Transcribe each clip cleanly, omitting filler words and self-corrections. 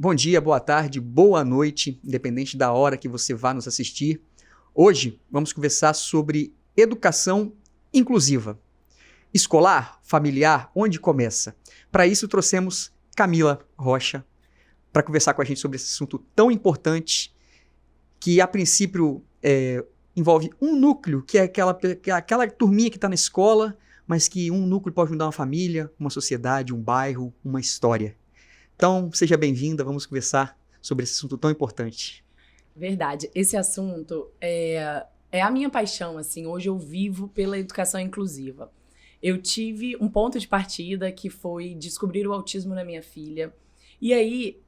Bom dia, boa tarde, boa noite, independente da hora que você vá nos assistir. Hoje vamos conversar sobre educação inclusiva. Escolar, familiar, onde começa? Para isso trouxemos Camila Rocha para conversar com a gente sobre esse assunto tão importante que a princípio envolve um núcleo, que é aquela turminha que está na escola, mas que um núcleo pode mudar uma família, uma sociedade, um bairro, uma história. Então, seja bem-vinda, vamos conversar sobre esse assunto tão importante. Verdade. Esse assunto é a minha paixão, assim. Hoje eu vivo pela educação inclusiva. Eu tive um ponto de partida que foi descobrir o autismo na minha filha. E aí,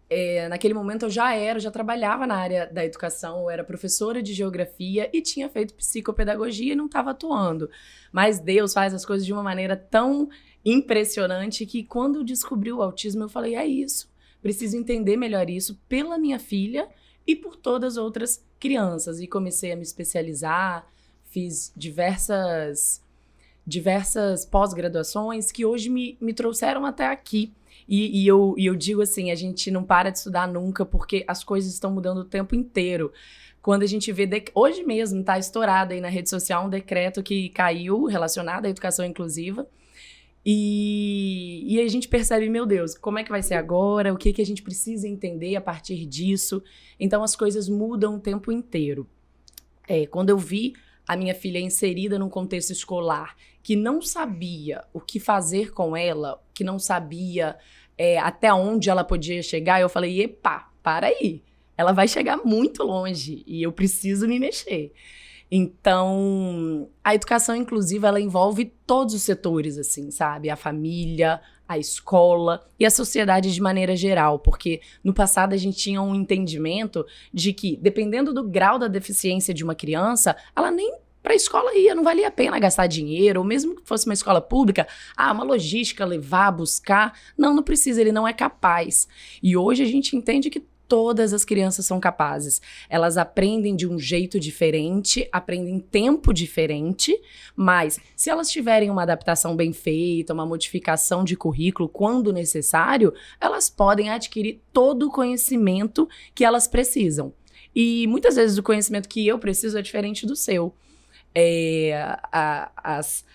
naquele momento eu já trabalhava na área da educação, eu era professora de geografia e tinha feito psicopedagogia e não estava atuando. Mas Deus faz as coisas de uma maneira tão impressionante que quando eu descobri o autismo eu falei, é isso, preciso entender melhor isso pela minha filha e por todas as outras crianças. E comecei a me especializar, fiz diversas pós-graduações que hoje me trouxeram até aqui. E eu digo assim, a gente não para de estudar nunca, porque as coisas estão mudando o tempo inteiro. Quando a gente vê, hoje mesmo está estourado aí na rede social um decreto que caiu relacionado à educação inclusiva, e a gente percebe, meu Deus, como é que vai ser agora? O que a gente precisa entender a partir disso? Então as coisas mudam o tempo inteiro. Quando eu vi a minha filha inserida num contexto escolar que não sabia o que fazer com ela, que não sabia até onde ela podia chegar, eu falei, epa, para aí. Ela vai chegar muito longe e eu preciso me mexer. Então, a educação inclusiva, ela envolve todos os setores, assim, sabe? A família, a escola e a sociedade de maneira geral, porque no passado a gente tinha um entendimento de que, dependendo do grau da deficiência de uma criança, ela nem para a escola ia, não valia a pena gastar dinheiro, ou mesmo que fosse uma escola pública, uma logística, levar, buscar, não precisa, ele não é capaz. E hoje a gente entende que todas as crianças são capazes. Elas aprendem de um jeito diferente, aprendem em tempo diferente, mas se elas tiverem uma adaptação bem feita, uma modificação de currículo quando necessário, elas podem adquirir todo o conhecimento que elas precisam. E muitas vezes o conhecimento que eu preciso é diferente do seu.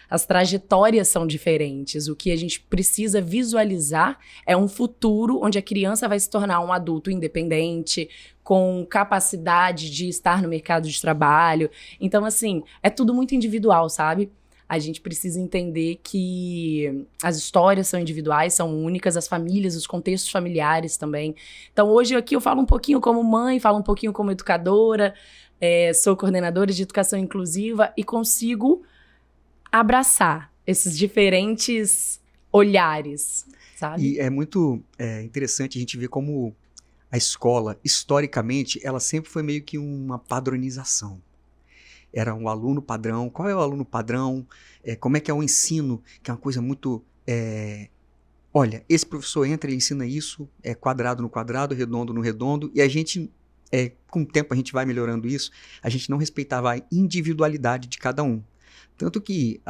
As trajetórias são diferentes. O que a gente precisa visualizar é um futuro onde a criança vai se tornar um adulto independente, com capacidade de estar no mercado de trabalho. Então, assim, é tudo muito individual, sabe? A gente precisa entender que as histórias são individuais, são únicas, as famílias, os contextos familiares também. Então, hoje aqui eu falo um pouquinho como mãe, falo um pouquinho como educadora, sou coordenadora de educação inclusiva e consigo abraçar esses diferentes olhares, sabe? E é muito interessante a gente ver como a escola, historicamente, ela sempre foi meio que uma padronização. Era um aluno padrão. Qual é o aluno padrão? Como é que é o ensino? Que é uma coisa muito... olha, esse professor entra e ensina isso, quadrado no quadrado, redondo no redondo, e a gente... com o tempo a gente vai melhorando isso, a gente não respeitava a individualidade de cada um. Tanto que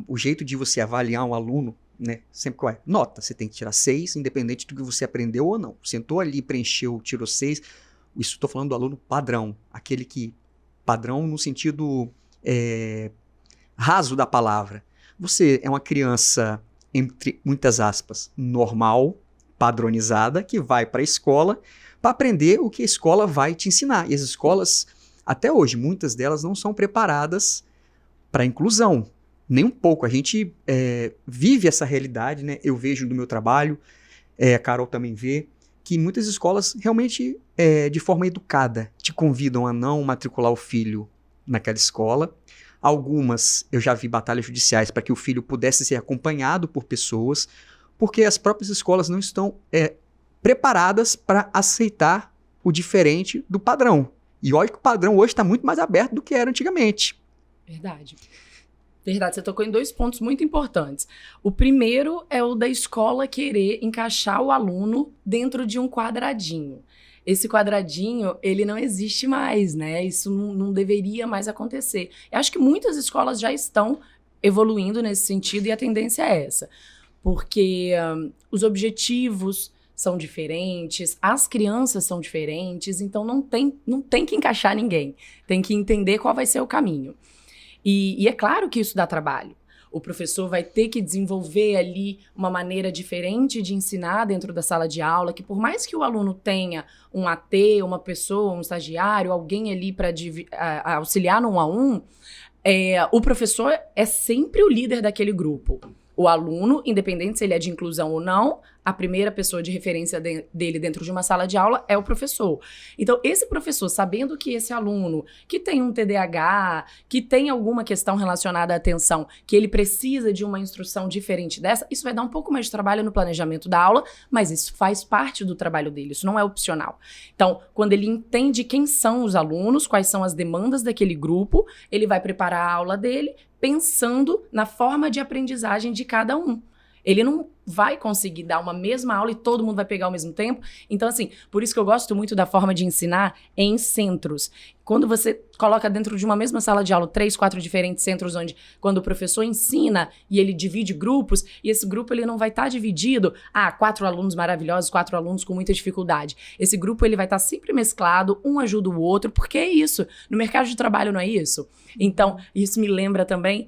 o jeito de você avaliar um aluno, né, sempre qual é? Nota, você tem que tirar 6, independente do que você aprendeu ou não. Sentou ali, preencheu, tirou 6. Isso estou falando do aluno padrão, aquele que, padrão no sentido raso da palavra. Você é uma criança, entre muitas aspas, normal, padronizada, que vai para a escola para aprender o que a escola vai te ensinar. E as escolas, até hoje, muitas delas não são preparadas para a inclusão. Nem um pouco. A gente vive essa realidade, né? Eu vejo no meu trabalho, a Carol também vê, que muitas escolas realmente, de forma educada, te convidam a não matricular o filho naquela escola. Algumas, eu já vi batalhas judiciais para que o filho pudesse ser acompanhado por pessoas, porque as próprias escolas não estão preparadas para aceitar o diferente do padrão. E olha que o padrão hoje está muito mais aberto do que era antigamente. Verdade. Verdade, você tocou em 2 pontos muito importantes. O primeiro é o da escola querer encaixar o aluno dentro de um quadradinho. Esse quadradinho, ele não existe mais, né? Isso não deveria mais acontecer. Eu acho que muitas escolas já estão evoluindo nesse sentido e a tendência é essa. Porque os objetivos são diferentes, as crianças são diferentes, então não tem que encaixar ninguém. Tem que entender qual vai ser o caminho. E é claro que isso dá trabalho. O professor vai ter que desenvolver ali uma maneira diferente de ensinar dentro da sala de aula, que por mais que o aluno tenha um AT, uma pessoa, um estagiário, alguém ali para auxiliar no 1 a 1, o professor é sempre o líder daquele grupo. O aluno, independente se ele é de inclusão ou não, a primeira pessoa de referência dele dentro de uma sala de aula é o professor. Então, esse professor, sabendo que esse aluno que tem um TDAH, que tem alguma questão relacionada à atenção, que ele precisa de uma instrução diferente dessa, isso vai dar um pouco mais de trabalho no planejamento da aula, mas isso faz parte do trabalho dele, isso não é opcional. Então, quando ele entende quem são os alunos, quais são as demandas daquele grupo, ele vai preparar a aula dele pensando na forma de aprendizagem de cada um. Ele não vai conseguir dar uma mesma aula e todo mundo vai pegar ao mesmo tempo. Então, assim, por isso que eu gosto muito da forma de ensinar em centros. Quando você coloca dentro de uma mesma sala de aula 3, 4 diferentes centros, onde quando o professor ensina e ele divide grupos, e esse grupo ele não vai estar dividido, 4 alunos maravilhosos, 4 alunos com muita dificuldade. Esse grupo ele vai estar sempre mesclado, um ajuda o outro, porque é isso. No mercado de trabalho não é isso? Então, isso me lembra também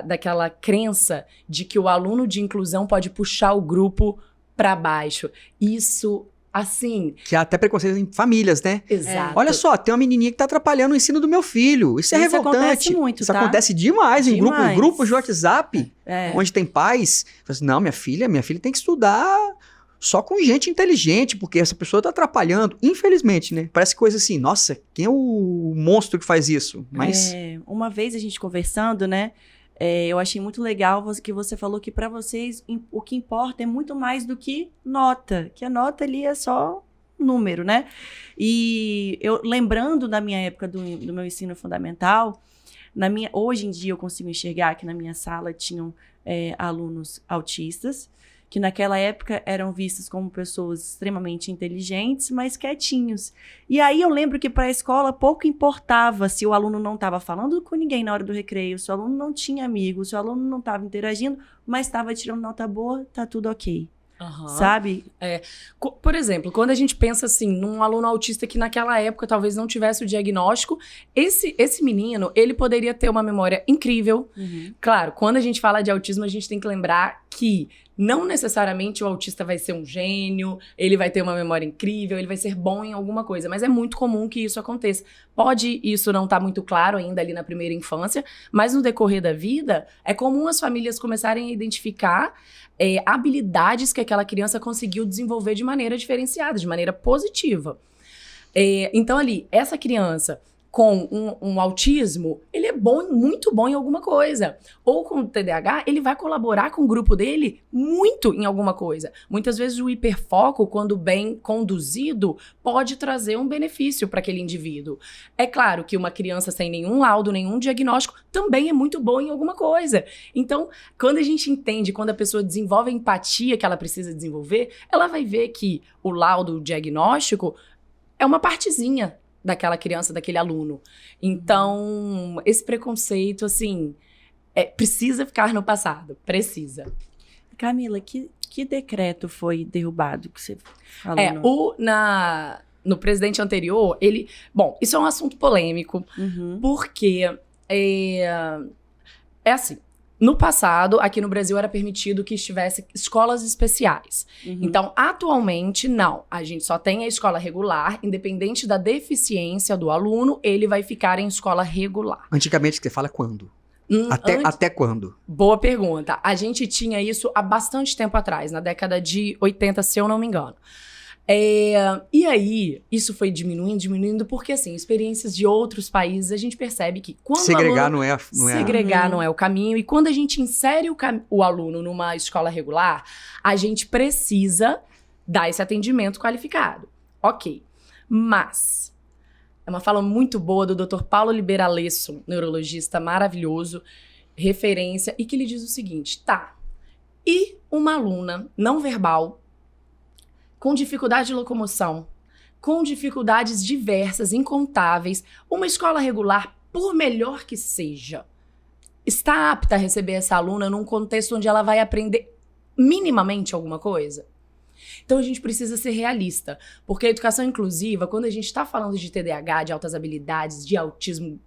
daquela crença de que o aluno de inclusão pode puxar o grupo para baixo. Isso, assim... Que há até preconceito em famílias, né? Exato. Olha só, tem uma menininha que tá atrapalhando o ensino do meu filho. Isso é revoltante. Acontece muito, Isso tá? acontece demais em Demais. grupos de WhatsApp, onde tem pais. Fala assim, não, minha filha tem que estudar só com gente inteligente, porque essa pessoa tá atrapalhando. Infelizmente, né? Parece coisa assim, nossa, quem é o monstro que faz isso? Mas... uma vez a gente conversando, né? Eu achei muito legal que você falou que para vocês o que importa é muito mais do que nota, que a nota ali é só número, né? E eu lembrando da minha época do meu ensino fundamental, hoje em dia eu consigo enxergar que na minha sala tinham alunos autistas, que naquela época eram vistos como pessoas extremamente inteligentes, mas quietinhos. E aí eu lembro que para a escola pouco importava se o aluno não estava falando com ninguém na hora do recreio, se o aluno não tinha amigos, se o aluno não estava interagindo, mas estava tirando nota boa, tá tudo ok. Uhum. Sabe? Por exemplo, quando a gente pensa assim, num aluno autista que naquela época talvez não tivesse o diagnóstico, esse menino, ele poderia ter uma memória incrível. Uhum. Claro, quando a gente fala de autismo, a gente tem que lembrar que não necessariamente o autista vai ser um gênio, ele vai ter uma memória incrível, ele vai ser bom em alguma coisa, mas é muito comum que isso aconteça. Pode isso não estar muito claro ainda ali na primeira infância, mas no decorrer da vida, é comum as famílias começarem a identificar habilidades que aquela criança conseguiu desenvolver de maneira diferenciada, de maneira positiva. Então ali, essa criança com um autismo, ele é muito bom em alguma coisa. Ou com o TDAH, ele vai colaborar com o grupo dele muito em alguma coisa. Muitas vezes o hiperfoco, quando bem conduzido, pode trazer um benefício para aquele indivíduo. É claro que uma criança sem nenhum laudo, nenhum diagnóstico, também é muito boa em alguma coisa. Então, quando a gente entende, quando a pessoa desenvolve a empatia que ela precisa desenvolver, ela vai ver que o laudo, o diagnóstico, é uma partezinha daquela criança, daquele aluno. Então, esse preconceito, assim, precisa ficar no passado. Precisa. Camila, que decreto foi derrubado que você falou? No presidente anterior, ele... Bom, isso é um assunto polêmico, porque assim... No passado, aqui no Brasil, era permitido que estivesse escolas especiais. Então, atualmente, não. A gente só tem a escola regular, independente da deficiência do aluno, ele vai ficar em escola regular. Antigamente, você fala quando? Até quando? Boa pergunta. A gente tinha isso há bastante tempo atrás, na década de 80, se eu não me engano. E aí, isso foi diminuindo, porque assim, experiências de outros países, a gente percebe que quando segregar segregar não é o caminho, e quando a gente insere o aluno numa escola regular, a gente precisa dar esse atendimento qualificado. Ok, mas é uma fala muito boa do Dr. Paulo Liberalesso, neurologista maravilhoso, referência, e que ele diz o seguinte, e uma aluna não verbal, com dificuldade de locomoção, com dificuldades diversas, incontáveis, uma escola regular, por melhor que seja, está apta a receber essa aluna num contexto onde ela vai aprender minimamente alguma coisa? Então a gente precisa ser realista, porque a educação inclusiva, quando a gente está falando de TDAH, de altas habilidades, de autismo,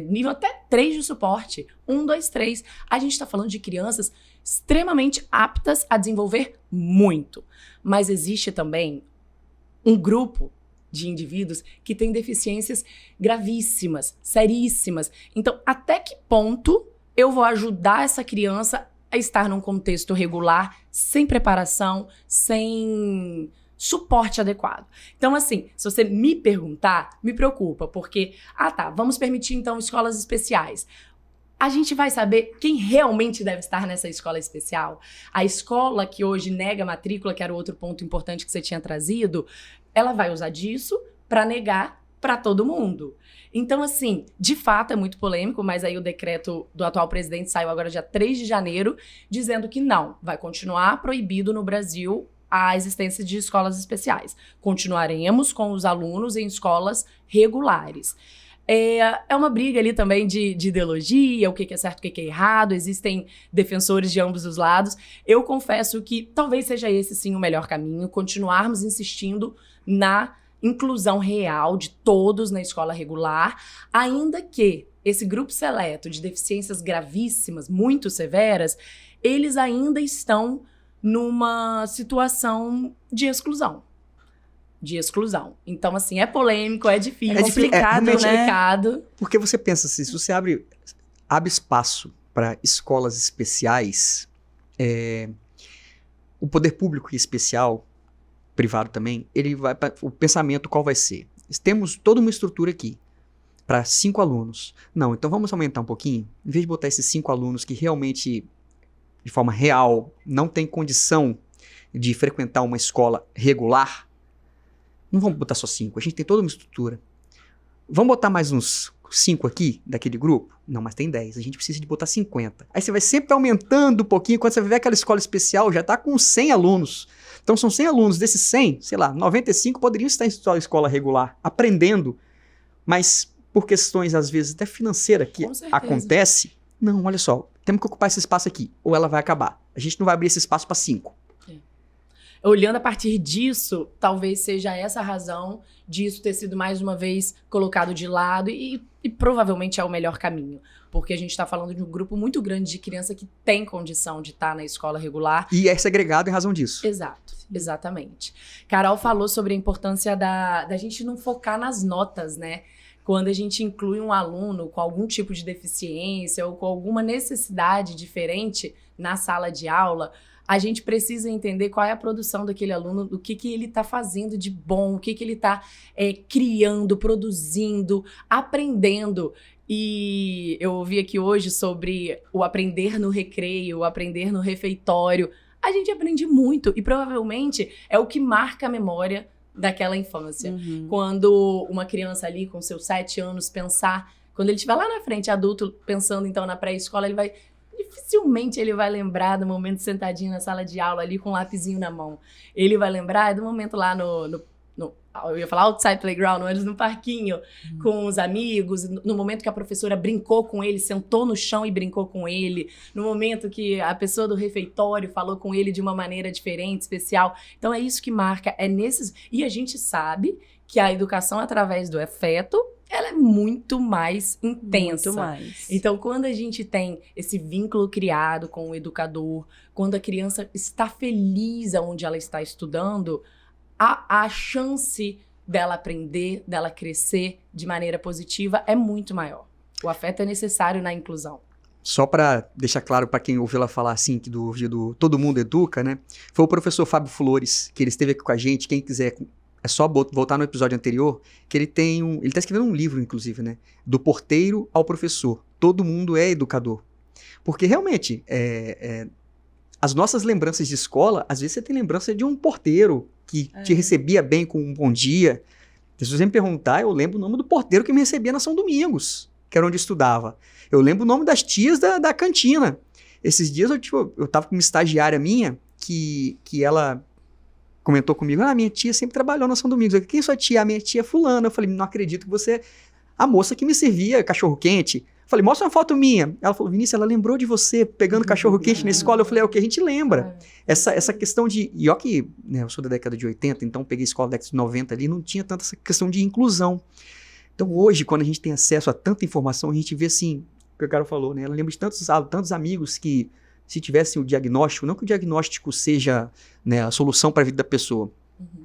nível até 3 de suporte, 1, 2, 3, a gente está falando de crianças extremamente aptas a desenvolver muito. Mas existe também um grupo de indivíduos que têm deficiências gravíssimas, seríssimas. Então, até que ponto eu vou ajudar essa criança a estar num contexto regular, sem preparação, sem suporte adequado? Então, assim, se você me perguntar, me preocupa, porque, vamos permitir, então, escolas especiais. A gente vai saber quem realmente deve estar nessa escola especial? A escola que hoje nega a matrícula, que era o outro ponto importante que você tinha trazido, ela vai usar disso para negar para todo mundo. Então, assim, de fato é muito polêmico, mas aí o decreto do atual presidente saiu agora dia 3 de janeiro, dizendo que não, vai continuar proibido no Brasil a existência de escolas especiais. Continuaremos com os alunos em escolas regulares. É uma briga ali também de ideologia, o que é certo, o que é errado, existem defensores de ambos os lados. Eu confesso que talvez seja esse sim o melhor caminho, continuarmos insistindo na inclusão real de todos na escola regular, ainda que esse grupo seleto de deficiências gravíssimas, muito severas, eles ainda estão numa situação de exclusão. Então, assim, é polêmico, é difícil, complicado, né? complicado. Porque você pensa assim, se você abre espaço para escolas especiais, o poder público e especial, privado também, ele vai para o pensamento qual vai ser. Temos toda uma estrutura aqui para 5 alunos. Não, então vamos aumentar um pouquinho. Em vez de botar esses 5 alunos que realmente, de forma real, não tem condição de frequentar uma escola regular, não vamos botar só 5. A gente tem toda uma estrutura. Vamos botar mais uns 5 aqui, daquele grupo? Não, mas tem 10. A gente precisa de botar 50. Aí você vai sempre aumentando um pouquinho. Quando você vai ver aquela escola especial, já está com 100 alunos. Então são 100 alunos. Desses 100, sei lá, 95 poderiam estar em escola regular, aprendendo. Mas por questões, às vezes, até financeiras que acontece, não, olha só, temos que ocupar esse espaço aqui, ou ela vai acabar. A gente não vai abrir esse espaço para 5. Olhando a partir disso, talvez seja essa a razão disso ter sido mais uma vez colocado de lado e provavelmente é o melhor caminho. Porque a gente está falando de um grupo muito grande de criança que tem condição de estar na escola regular. E é segregado em razão disso. Exato, exatamente. Carol falou sobre a importância da gente não focar nas notas, né? Quando a gente inclui um aluno com algum tipo de deficiência ou com alguma necessidade diferente na sala de aula, a gente precisa entender qual é a produção daquele aluno, o que ele está fazendo de bom, o que ele está criando, produzindo, aprendendo. E eu ouvi aqui hoje sobre o aprender no recreio, o aprender no refeitório. A gente aprende muito e provavelmente é o que marca a memória daquela infância. Uhum. Quando uma criança ali com seus 7 anos pensar, quando ele estiver lá na frente, adulto, pensando então na pré-escola, dificilmente ele vai lembrar do momento sentadinho na sala de aula ali com um lapisinho na mão. Ele vai lembrar do momento lá no eu ia falar outside playground, mas no parquinho, com os amigos, no momento que a professora brincou com ele, sentou no chão e brincou com ele, no momento que a pessoa do refeitório falou com ele de uma maneira diferente, especial. Então é isso que marca, e a gente sabe que a educação através do afeto, ela é muito mais intensa. Muito mais. Então, quando a gente tem esse vínculo criado com o educador, quando a criança está feliz onde ela está estudando, a chance dela aprender, dela crescer de maneira positiva é muito maior. O afeto é necessário na inclusão. Só para deixar claro para quem ouviu ela falar assim, que do Todo Mundo Educa, né? Foi o professor Fábio Flores, que ele esteve aqui com a gente. Quem quiser, é só voltar no episódio anterior, que ele está escrevendo um livro, inclusive, né? Do porteiro ao professor. Todo mundo é educador. Porque realmente, as nossas lembranças de escola, às vezes você tem lembrança de um porteiro que te recebia bem com um bom dia. Se você me perguntar, eu lembro o nome do porteiro que me recebia na São Domingos, que era onde eu estudava. Eu lembro o nome das tias da cantina. Esses dias eu tava com uma estagiária minha que ela comentou comigo, minha tia sempre trabalhou na São Domingos. Eu falei, quem é sua tia? A minha tia é fulana. Eu falei, não acredito que você é a moça que me servia cachorro-quente. Falei, mostra uma foto minha. Ela falou, Vinícius, ela lembrou de você pegando cachorro-quente na escola. Eu falei, é o que a gente lembra. Essa questão de... E ó que, né, eu sou da década de 80, então peguei escola da década de 90 ali, não tinha tanta essa questão de inclusão. Então hoje, quando a gente tem acesso a tanta informação, a gente vê assim, o que o cara falou, né? Ela lembra de tantos amigos que, se tivessem o diagnóstico, não que o diagnóstico seja, né, a solução para a vida da pessoa.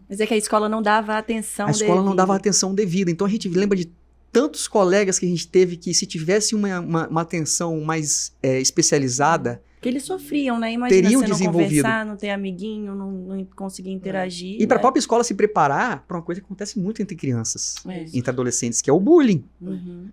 Mas é que a escola não dava atenção devida. A escola não dava atenção devida. Então a gente lembra de tantos colegas que a gente teve que, se tivesse uma atenção mais especializada... Porque eles sofriam, né? Imagina teriam você não desenvolvido. conversar, não ter amiguinho, não conseguir interagir. E para a né? própria escola se preparar para uma coisa que acontece muito entre crianças, É. entre adolescentes, que é o bullying. Uhum.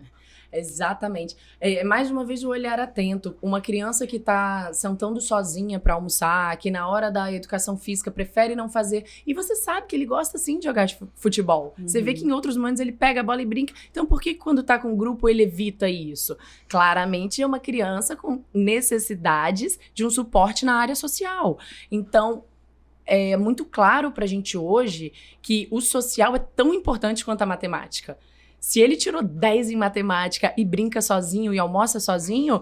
Exatamente. Mais uma vez o olhar atento. Uma criança que tá sentando sozinha para almoçar, que na hora da educação física prefere não fazer. E você sabe que ele gosta sim de jogar de futebol. Você vê que em outros momentos ele pega a bola e brinca. Então por que quando tá com o grupo ele evita isso? Claramente é uma criança com necessidades de um suporte na área social. Então é muito claro pra gente hoje que o social é tão importante quanto a matemática. Se ele tirou 10 em matemática e brinca sozinho e almoça sozinho,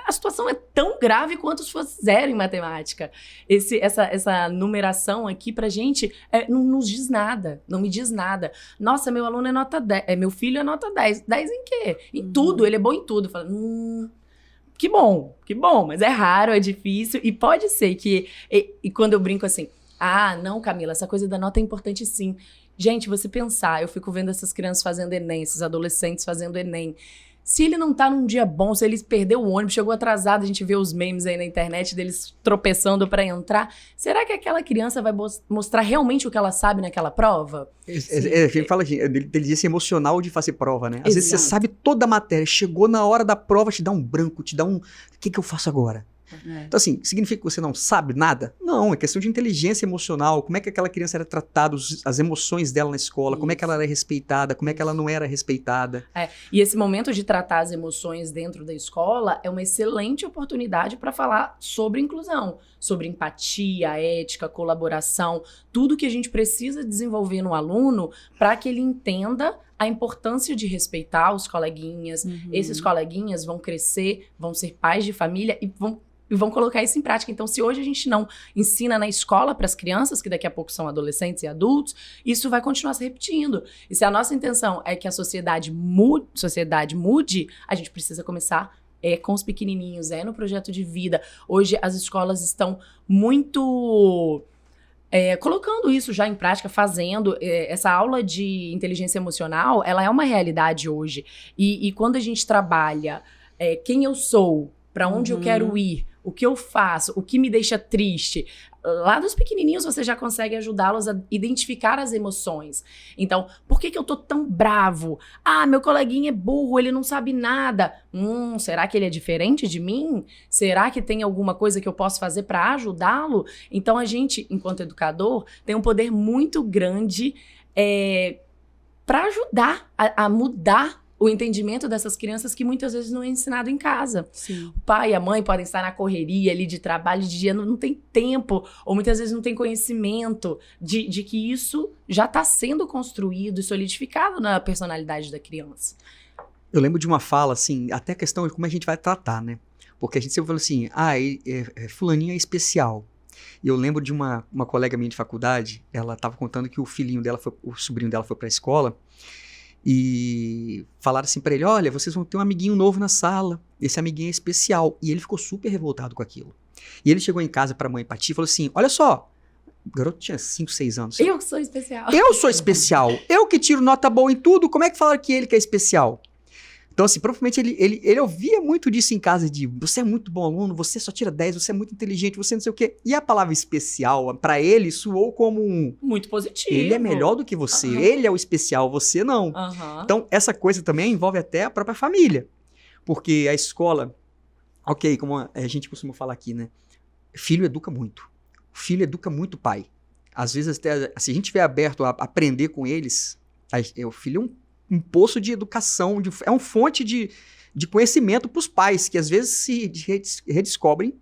a situação é tão grave quanto se fosse 0 em matemática. Essa numeração aqui pra gente não nos diz nada, não me diz nada. Nossa, meu aluno é nota 10, meu filho é nota 10. 10 em quê? Em tudo, ele é bom em tudo. Fala, que bom, mas é raro, é difícil e pode ser que... E quando eu brinco assim, não, Camila, essa coisa da nota é importante sim. Gente, você pensar, eu fico vendo essas crianças fazendo Enem, esses adolescentes fazendo Enem. Se ele não tá num dia bom, se ele perdeu o ônibus, chegou atrasado, a gente vê os memes aí na internet deles tropeçando para entrar, será que aquela criança vai mostrar realmente o que ela sabe naquela prova? Ele fala assim, inteligência emocional de fazer prova, né? Às vezes você Exato. sabe toda a matéria, chegou na hora da prova, te dá um branco, te dá um... O que eu faço agora? Então, assim, significa que você não sabe nada? Não, é questão de inteligência emocional. Como é que aquela criança era tratada, as emoções dela na escola, como é que ela era respeitada, como é que ela não era respeitada. E esse momento de tratar as emoções dentro da escola é uma excelente oportunidade para falar sobre inclusão, sobre empatia, ética, colaboração, tudo que a gente precisa desenvolver no aluno para que ele entenda a importância de respeitar os coleguinhas. Esses coleguinhas vão crescer, vão ser pais de família e vão colocar isso em prática. Então, se hoje a gente não ensina na escola para as crianças, que daqui a pouco são adolescentes e adultos, isso vai continuar se repetindo. E se a nossa intenção é que a sociedade mude, a gente precisa começar com os pequenininhos, no projeto de vida. Hoje as escolas estão muito... colocando isso já em prática, fazendo. Essa aula de inteligência emocional, ela é uma realidade hoje. E quando a gente trabalha quem eu sou, para onde eu quero ir, o que eu faço, o que me deixa triste. Lá dos pequenininhos você já consegue ajudá-los a identificar as emoções. Então, por que eu tô tão bravo? Meu coleguinha é burro, ele não sabe nada. Será que ele é diferente de mim? Será que tem alguma coisa que eu posso fazer para ajudá-lo? Então, a gente, enquanto educador, tem um poder muito grande para ajudar a mudar o entendimento dessas crianças que muitas vezes não é ensinado em casa. Sim. O pai e a mãe podem estar na correria ali de trabalho, de dia, não tem tempo, ou muitas vezes não tem conhecimento de que isso já está sendo construído e solidificado na personalidade da criança. Eu lembro de uma fala, assim, até a questão de como a gente vai tratar, né? Porque a gente sempre fala assim, fulaninho é especial. E eu lembro de uma colega minha de faculdade, ela estava contando que o sobrinho dela foi para a escola, e falaram assim pra ele, olha, vocês vão ter um amiguinho novo na sala, esse amiguinho é especial. E ele ficou super revoltado com aquilo. E ele chegou em casa pra mãe e pra tia e falou assim, olha só, o garoto tinha 5, 6 anos. Eu sou especial. Eu sou especial, eu que tiro nota boa em tudo, como é que falaram que ele que é especial? Então, assim, provavelmente ele ouvia muito disso em casa, de você é muito bom aluno, você só tira 10, você é muito inteligente, você não sei o quê. E a palavra especial, pra ele, soou como muito positivo. Ele é melhor do que você, ele é o especial, você não. Então, essa coisa também envolve até a própria família. Porque a escola, como a gente costuma falar aqui, né? Filho educa muito. Filho educa muito o pai. Às vezes, até, se a gente estiver aberto a aprender com eles, o filho é um poço de educação, é uma fonte de conhecimento para os pais, que às vezes se redescobrem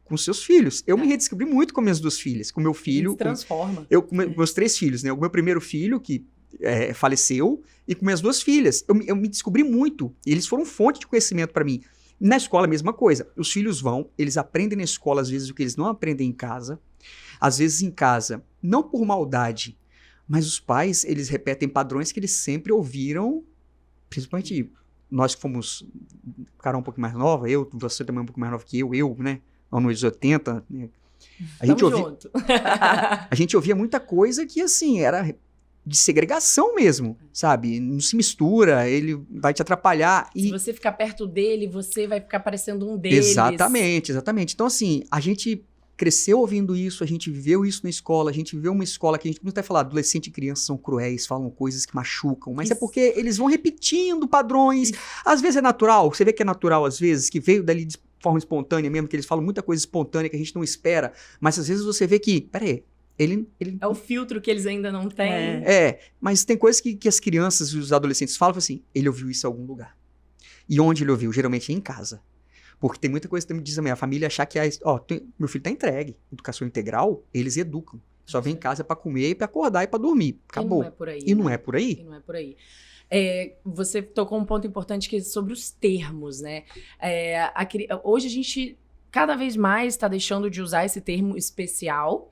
com seus filhos. Eu me redescobri muito com minhas 2 filhas, com meu filho. Se transforma. Com meus 3 filhos, né? O meu primeiro filho, que faleceu, e com minhas 2 filhas. Eu me descobri muito, e eles foram fonte de conhecimento para mim. Na escola, a mesma coisa. Os filhos vão, eles aprendem na escola, às vezes, o que eles não aprendem em casa. Às vezes, em casa, não por maldade, mas os pais, eles repetem padrões que eles sempre ouviram, principalmente nós que fomos, Carol um pouquinho mais nova, você também um pouco mais nova que eu, né? Anos 80, né? A gente ouvia muita coisa que, assim, era de segregação mesmo, sabe? Não se mistura, ele vai te atrapalhar. Se você ficar perto dele, você vai ficar parecendo um deles. Exatamente. Então, assim, a gente cresceu ouvindo isso, a gente viveu isso na escola, a gente viveu uma escola que a gente não vai falar, adolescente e criança são cruéis, falam coisas que machucam, mas é porque eles vão repetindo padrões. Às vezes é natural, você vê que é natural às vezes, que veio dali de forma espontânea mesmo, que eles falam muita coisa espontânea que a gente não espera, mas às vezes você vê que, peraí, ele... É o filtro que eles ainda não têm. Mas tem coisas que as crianças e os adolescentes falam assim, ele ouviu isso em algum lugar. E onde ele ouviu? Geralmente é em casa. Porque tem muita coisa que me diz a família achar que meu filho tá entregue. Educação integral, eles educam. Só vem em casa pra comer, pra acordar e pra dormir. Acabou. E não é por aí. E não é por aí. Você tocou um ponto importante que é sobre os termos, né? Hoje a gente cada vez mais está deixando de usar esse termo especial.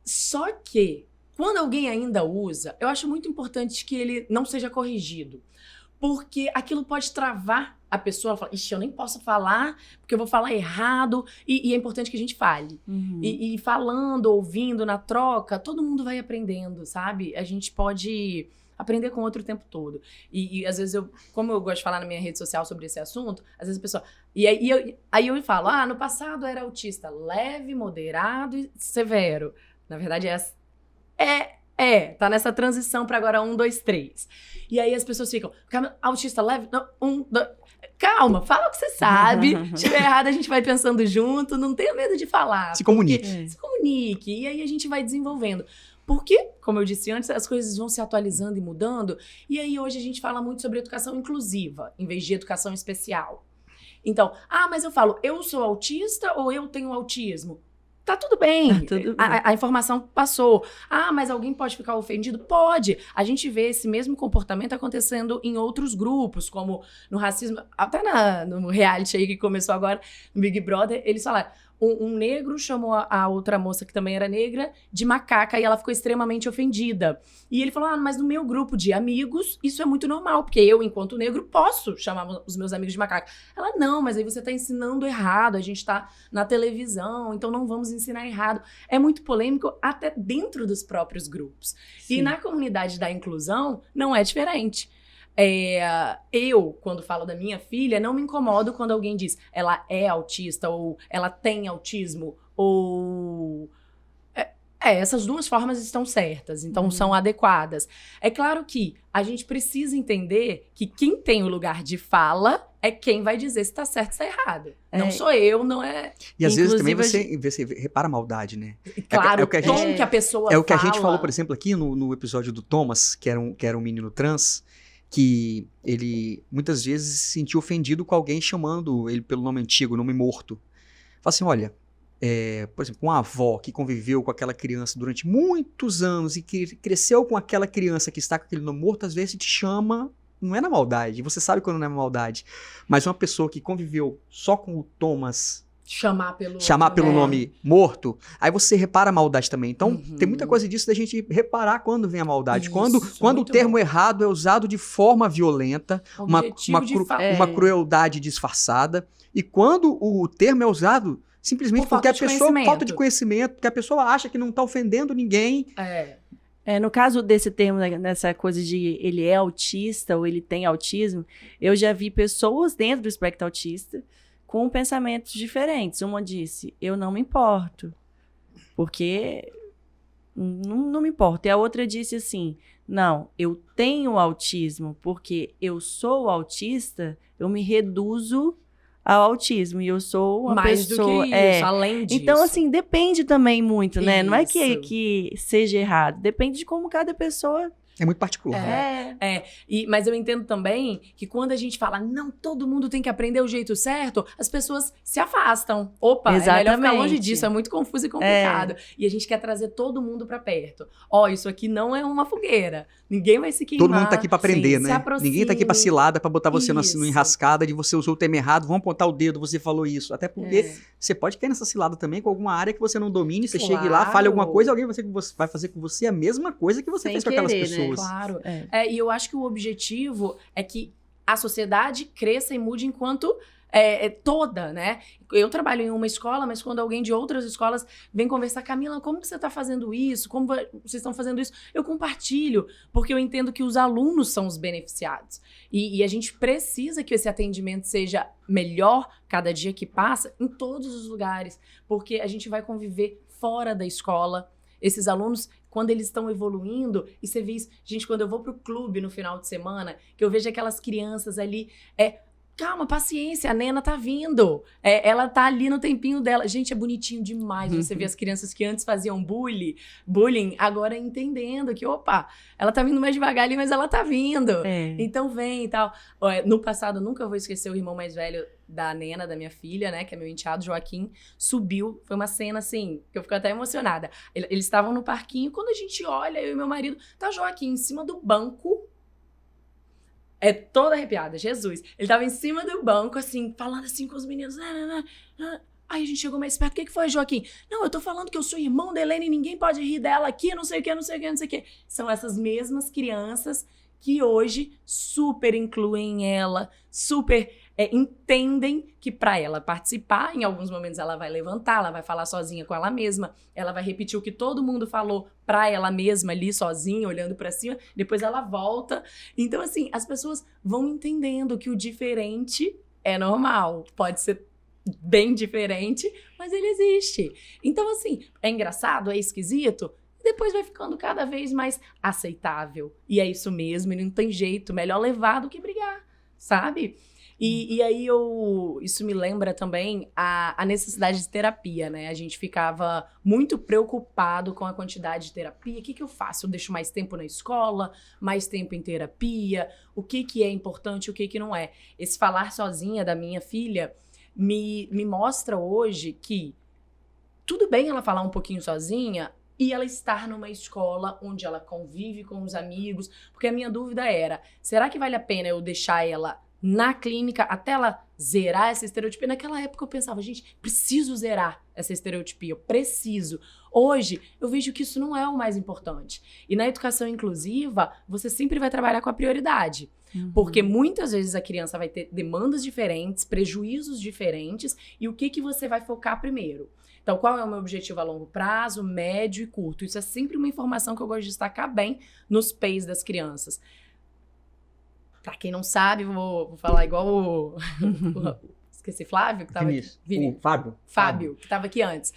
Só que, quando alguém ainda usa, eu acho muito importante que ele não seja corrigido. Porque aquilo pode travar a pessoa. Fala, ixi, eu nem posso falar, porque eu vou falar errado. E é importante que a gente fale. Uhum. E falando, ouvindo, na troca, todo mundo vai aprendendo, sabe? A gente pode aprender com o outro o tempo todo. E às vezes, como eu gosto de falar na minha rede social sobre esse assunto, às vezes a pessoa... Aí eu falo, no passado era autista leve, moderado e severo. Na verdade, tá nessa transição para agora 1, 2, 3. E aí as pessoas ficam, autista leve? Não, 1, 2... Calma, fala o que você sabe. Se estiver errado, a gente vai pensando junto. Não tenha medo de falar. Se comunique. Se comunique. E aí a gente vai desenvolvendo. Porque, como eu disse antes, as coisas vão se atualizando e mudando. E aí hoje a gente fala muito sobre educação inclusiva, em vez de educação especial. Então, mas eu falo, eu sou autista ou eu tenho autismo? Tá tudo bem. Tudo bem. A informação passou. Mas alguém pode ficar ofendido? Pode. A gente vê esse mesmo comportamento acontecendo em outros grupos, como no racismo, até no reality aí que começou agora, no Big Brother, eles falaram, um negro chamou a outra moça, que também era negra, de macaca, e ela ficou extremamente ofendida. E ele falou, mas no meu grupo de amigos, isso é muito normal, porque eu, enquanto negro, posso chamar os meus amigos de macaca. Ela, não, mas aí você tá ensinando errado, a gente tá na televisão, então não vamos ensinar errado. É muito polêmico até dentro dos próprios grupos. Sim. E na comunidade da inclusão, não é diferente. Eu, quando falo da minha filha, não me incomodo quando alguém diz ela é autista, ou ela tem autismo, ou... essas duas formas estão certas, então são adequadas. É claro que a gente precisa entender que quem tem o lugar de fala é quem vai dizer se tá certo ou se tá errado. Não sou eu, não é... E às vezes também você repara a maldade, né? Claro, o que a gente, que a pessoa o que a fala. gente falou, por exemplo, aqui no episódio do Thomas, que era um menino trans, que ele muitas vezes se sentiu ofendido com alguém chamando ele pelo nome antigo, nome morto. Fala assim, olha, por exemplo, uma avó que conviveu com aquela criança durante muitos anos e que cresceu com aquela criança que está com aquele nome morto, às vezes te chama, não é na maldade, você sabe quando não é na maldade, mas uma pessoa que conviveu só com o Thomas... Chamar pelo nome morto, aí você repara a maldade também. Então, tem muita coisa disso da gente reparar quando vem a maldade. Isso, quando o termo errado é usado de forma violenta, uma crueldade disfarçada, e quando o termo é usado simplesmente porque a pessoa... Falta de conhecimento, porque a pessoa acha que não está ofendendo ninguém. No caso desse termo, nessa coisa de ele é autista ou ele tem autismo, eu já vi pessoas dentro do espectro autista com pensamentos diferentes. Uma disse, eu não me importo, porque não me importo. E a outra disse assim, não, eu tenho autismo, porque eu sou autista, eu me reduzo ao autismo, e eu sou uma mais pessoa... do que isso, além disso. Então, assim, depende também muito, né? Não é Isso. que seja errado, depende de como cada pessoa É muito particular. Né? Mas eu entendo também que quando a gente fala, não, todo mundo tem que aprender o jeito certo, as pessoas se afastam. Opa, Exatamente. É melhor ficar longe disso, é muito confuso e complicado. E a gente quer trazer todo mundo pra perto. Isso aqui não é uma fogueira. Ninguém vai se queimar. Todo mundo tá aqui pra aprender, Sim, né? Ninguém tá aqui pra cilada, pra botar você no enrascada de você usou o termo errado, vão apontar o dedo, você falou isso. Até porque você pode cair nessa cilada também com alguma área que você não domine, você chegue lá, fale alguma coisa, alguém vai fazer com você a mesma coisa que você fez com aquelas pessoas. Né? Claro. E eu acho que o objetivo é que a sociedade cresça e mude enquanto toda, né? Eu trabalho em uma escola, mas quando alguém de outras escolas vem conversar, Camila, como que você está fazendo isso? Como vocês estão fazendo isso? Eu compartilho, porque eu entendo que os alunos são os beneficiados. E a gente precisa que esse atendimento seja melhor cada dia que passa em todos os lugares, porque a gente vai conviver fora da escola. Esses alunos, quando eles estão evoluindo, e você vê isso, gente, quando eu vou pro clube no final de semana, que eu vejo aquelas crianças ali, calma, paciência, a nena tá vindo, ela tá ali no tempinho dela. Gente, é bonitinho demais você ver as crianças que antes faziam bullying, agora entendendo que, opa, ela tá vindo mais devagar ali, mas ela tá vindo. Então vem e tal. No passado, nunca vou esquecer o irmão mais velho da nena, da minha filha, né, que é meu enteado, Joaquim, subiu, foi uma cena assim, que eu fico até emocionada. Eles estavam no parquinho, quando a gente olha, eu e meu marido, tá Joaquim em cima do banco, toda arrepiada, Jesus. Ele tava em cima do banco, assim, falando assim com os meninos, Aí a gente chegou mais perto, o que foi, Joaquim? Não, eu tô falando que eu sou irmão da Helene e ninguém pode rir dela aqui, não sei o que. São essas mesmas crianças que hoje super incluem ela, super entendem que para ela participar, em alguns momentos ela vai levantar, ela vai falar sozinha com ela mesma, ela vai repetir o que todo mundo falou para ela mesma ali sozinha, olhando para cima, depois ela volta. Então, assim, as pessoas vão entendendo que o diferente é normal, pode ser bem diferente, mas ele existe. Então, assim, é engraçado, é esquisito, depois vai ficando cada vez mais aceitável. E é isso mesmo, e não tem jeito, melhor levar do que brigar, sabe? E aí isso me lembra também a necessidade de terapia, né? A gente ficava muito preocupado com a quantidade de terapia. O que eu faço? Eu deixo mais tempo na escola, mais tempo em terapia? O que é importante, o que não é? Esse falar sozinha da minha filha me mostra hoje que tudo bem ela falar um pouquinho sozinha e ela estar numa escola onde ela convive com os amigos, porque a minha dúvida era, será que vale a pena eu deixar ela na clínica até ela zerar essa estereotipia? Naquela época eu pensava, gente, preciso zerar essa estereotipia, eu preciso. Hoje eu vejo que isso não é o mais importante. E na educação inclusiva, você sempre vai trabalhar com a prioridade. Porque muitas vezes a criança vai ter demandas diferentes, prejuízos diferentes, e o que você vai focar primeiro? Então, qual é o meu objetivo a longo prazo, médio e curto? Isso é sempre uma informação que eu gosto de destacar bem nos PEIs das crianças. Pra quem não sabe, vou falar igual esqueci, Flávio, que tava aqui. Fábio, que tava aqui antes.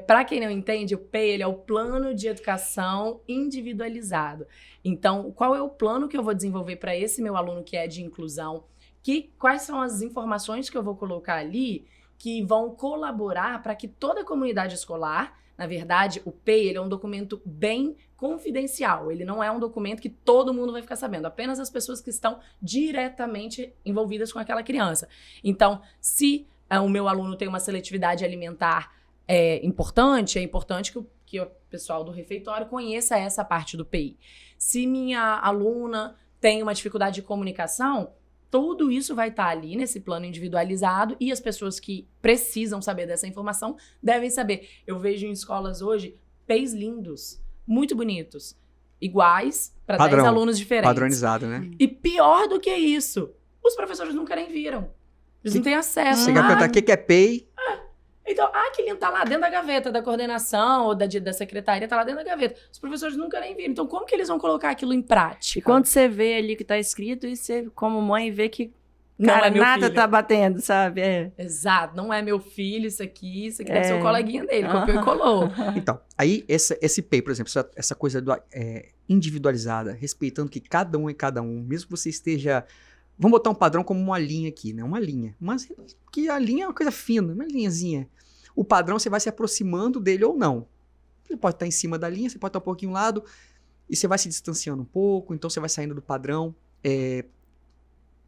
Para quem não entende, o PEI ele é o Plano de Educação Individualizado. Então, qual é o plano que eu vou desenvolver para esse meu aluno que é de inclusão? Quais são as informações que eu vou colocar ali que vão colaborar para que toda a comunidade escolar, na verdade, o PEI ele é um documento bem confidencial. Ele não é um documento que todo mundo vai ficar sabendo, apenas as pessoas que estão diretamente envolvidas com aquela criança. Então, se o meu aluno tem uma seletividade alimentar importante, é importante que o pessoal do refeitório conheça essa parte do PEI. Se minha aluna tem uma dificuldade de comunicação, tudo isso vai estar ali nesse plano individualizado e as pessoas que precisam saber dessa informação devem saber. Eu vejo em escolas hoje PEIs lindos, muito bonitos, iguais para 10 alunos diferentes. Padronizado, né? E pior do que isso, os professores nunca nem viram. Eles não têm acesso. Você quer perguntar o que é PEI? Então, que lindo, tá lá dentro da gaveta da coordenação ou da secretaria, tá lá dentro da gaveta. Os professores nunca nem viram. Então, como que eles vão colocar aquilo em prática? E quando você vê ali que tá escrito, e você, como mãe, vê que não é meu nada filho. Tá batendo, sabe? Exato, não é meu filho, isso aqui deve ser o coleguinha dele, copiou e colou. Então, aí esse PEI, por exemplo, essa coisa individualizada, respeitando que cada um é cada um, mesmo que você esteja... Vamos botar um padrão como uma linha aqui, né? Uma linha. Mas que a linha é uma coisa fina, uma linhazinha. O padrão você vai se aproximando dele ou não. Você pode estar em cima da linha, você pode estar um pouquinho ao lado. e você vai se distanciando um pouco, então você vai saindo do padrão.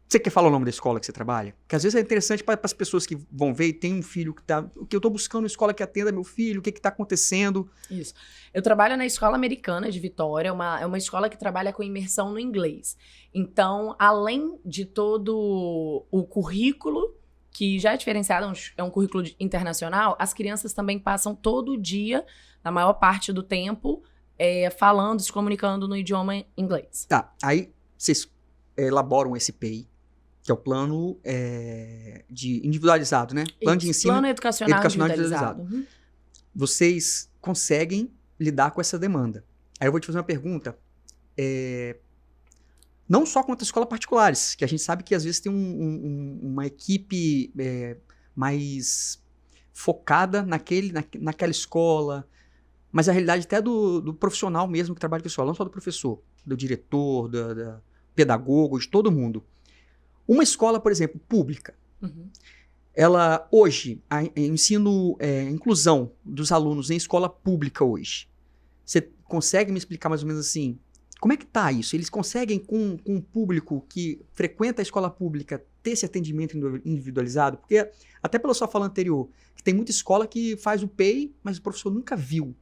Você quer falar o nome da escola que você trabalha? Porque às vezes é interessante para as pessoas que vão ver e tem um filho que eu estou buscando uma escola que atenda meu filho, o que está acontecendo. Isso. Eu trabalho na Escola Americana de Vitória, é uma escola que trabalha com imersão no inglês. Então, além de todo o currículo, que já é diferenciado, é um currículo internacional, as crianças também passam todo dia, na maior parte do tempo, falando, se comunicando no idioma inglês. Tá, aí vocês elaboram esse PI, que é o plano de individualizado, né? Plano de ensino Plano educacional individualizado. Uhum. Vocês conseguem lidar com essa demanda. Aí eu vou te fazer uma pergunta. Não só quanto às escolas particulares, que a gente sabe que às vezes tem uma equipe mais focada naquela escola, mas a realidade até do profissional mesmo que trabalha com a escola, não só do professor, do diretor, do pedagogo, de todo mundo. Uma escola, por exemplo, pública, ela hoje, a inclusão dos alunos em escola pública hoje, você consegue me explicar mais ou menos assim, como é que tá isso? Eles conseguem, com um público que frequenta a escola pública, ter esse atendimento individualizado? Porque, até pela sua fala anterior, que tem muita escola que faz o PEI, mas o professor nunca viu.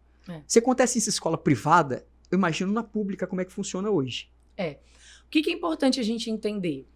Se acontece isso em escola privada, eu imagino na pública como é que funciona hoje. O que é importante a gente entender?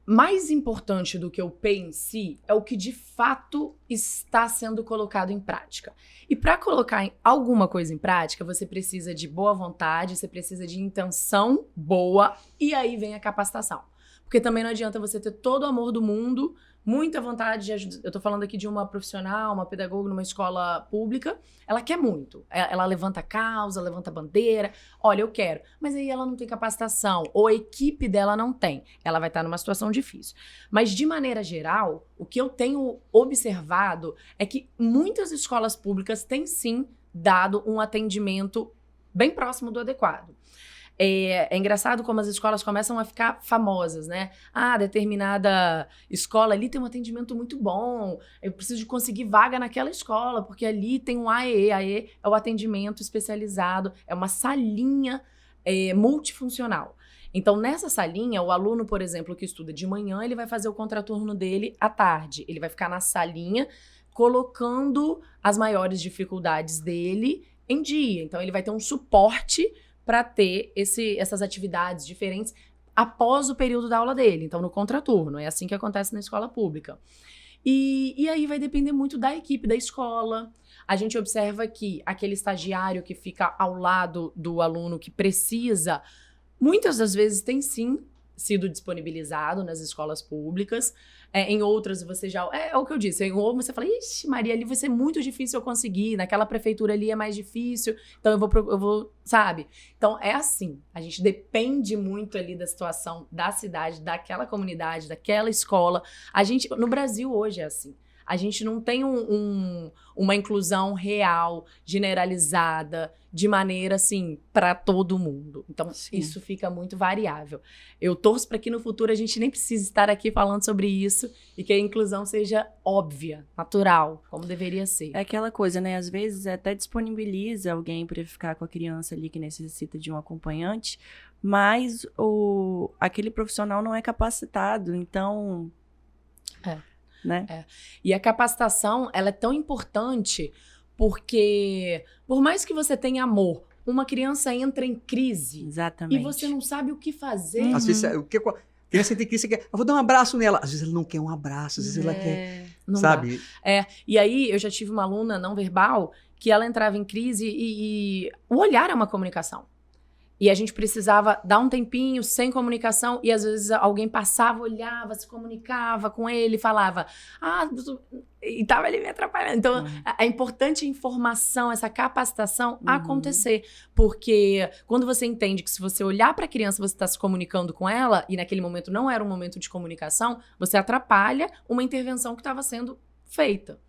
Mais importante do que o PEI em si é o que de fato está sendo colocado em prática. E para colocar alguma coisa em prática, você precisa de boa vontade, você precisa de intenção boa, e aí vem a capacitação. Porque também não adianta você ter todo o amor do mundo, muita vontade de ajudar. Eu tô falando aqui de uma profissional, uma pedagoga numa escola pública, ela quer muito. Ela levanta a causa, levanta a bandeira. Olha, eu quero. Mas aí ela não tem capacitação, ou a equipe dela não tem. Ela vai estar numa situação difícil. Mas, de maneira geral, o que eu tenho observado é que muitas escolas públicas têm, sim, dado um atendimento bem próximo do adequado. É engraçado como as escolas começam a ficar famosas, né? Determinada escola ali tem um atendimento muito bom, eu preciso de conseguir vaga naquela escola, porque ali tem um AE. AE é o atendimento especializado, é uma salinha multifuncional. Então, nessa salinha, o aluno, por exemplo, que estuda de manhã, ele vai fazer o contraturno dele à tarde. Ele vai ficar na salinha colocando as maiores dificuldades dele em dia. Então, ele vai ter um suporte para ter essas atividades diferentes após o período da aula dele. Então, no contraturno. É assim que acontece na escola pública. E aí vai depender muito da equipe da escola. A gente observa que aquele estagiário que fica ao lado do aluno que precisa, muitas das vezes tem sim sido disponibilizado nas escolas públicas. Em outras você já... É o que eu disse. Em uma você fala, ixi, Maria, ali vai ser muito difícil eu conseguir. Naquela prefeitura ali é mais difícil. Então eu vou, sabe? Então é assim. A gente depende muito ali da situação da cidade, daquela comunidade, daquela escola. No Brasil hoje é assim. A gente não tem uma inclusão real, generalizada, de maneira, assim, para todo mundo. Então, isso fica muito variável. Eu torço para que no futuro a gente nem precise estar aqui falando sobre isso e que a inclusão seja óbvia, natural, como deveria ser. É aquela coisa, né? Às vezes até disponibiliza alguém para ficar com a criança ali que necessita de um acompanhante, mas aquele profissional não é capacitado, então... Né? E a capacitação, ela é tão importante porque, por mais que você tenha amor, uma criança entra em crise. Exatamente. E você não sabe o que fazer. Às vezes, a criança entra em crise, você quer, eu vou dar um abraço nela. Às vezes ela não quer um abraço, às vezes ela quer, não sabe? Dá. E aí, eu já tive uma aluna não verbal que ela entrava em crise e o olhar é uma comunicação. E a gente precisava dar um tempinho sem comunicação e às vezes alguém passava, olhava, se comunicava com ele, falava, e tava ali me atrapalhando. Então, é importante a informação, essa capacitação acontecer, porque quando você entende que se você olhar para a criança, você está se comunicando com ela e naquele momento não era um momento de comunicação, você atrapalha uma intervenção que estava sendo feita.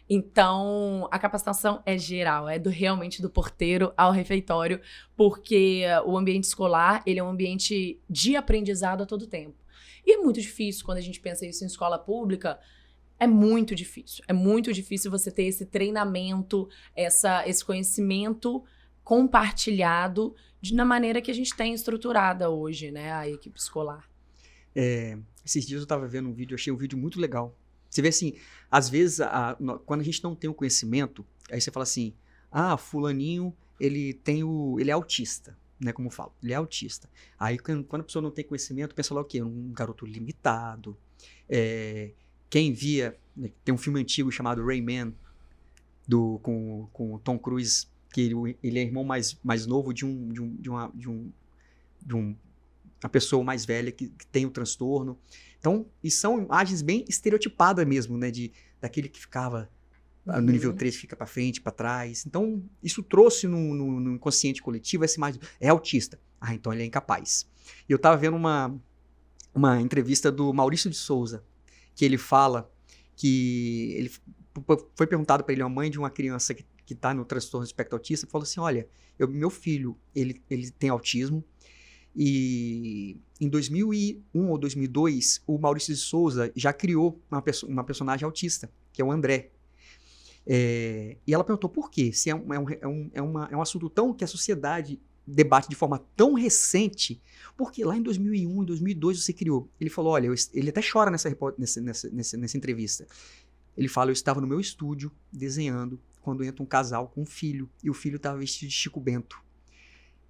Então, a capacitação é geral, realmente do porteiro ao refeitório, porque o ambiente escolar, ele é um ambiente de aprendizado a todo tempo. E é muito difícil quando a gente pensa isso em escola pública, É muito difícil. É muito difícil você ter esse treinamento, esse conhecimento compartilhado na maneira que a gente tem estruturada hoje, né, a equipe escolar. Esses dias eu estava vendo um vídeo, achei um vídeo muito legal. Você vê assim, às vezes, quando a gente não tem o conhecimento, aí você fala assim, fulaninho, ele é autista, né, como eu falo, ele é autista. Aí quando a pessoa não tem conhecimento, pensa lá o quê? Um garoto limitado. Quem via, né, tem um filme antigo chamado Rayman, com o Tom Cruise, que ele é irmão mais novo de uma pessoa mais velha que tem o transtorno. Então, e são imagens bem estereotipadas mesmo, né? Daquele que ficava no nível 3, fica pra frente, pra trás. Então, isso trouxe no inconsciente coletivo essa imagem, é autista. Então ele é incapaz. E eu tava vendo uma entrevista do Maurício de Souza, que ele fala que ele foi perguntado para ele, uma mãe de uma criança que tá no transtorno do espectro autista, falou assim, olha, meu filho, ele tem autismo, e em 2001 ou 2002, o Maurício de Souza já criou uma personagem autista, que é o André. E ela perguntou por quê? Se é um assunto que a sociedade debate de forma tão recente, porque lá em 2001, em 2002 você criou. Ele falou, olha, ele até chora nessa entrevista. Ele fala, eu estava no meu estúdio desenhando quando entra um casal com um filho, e o filho estava vestido de Chico Bento.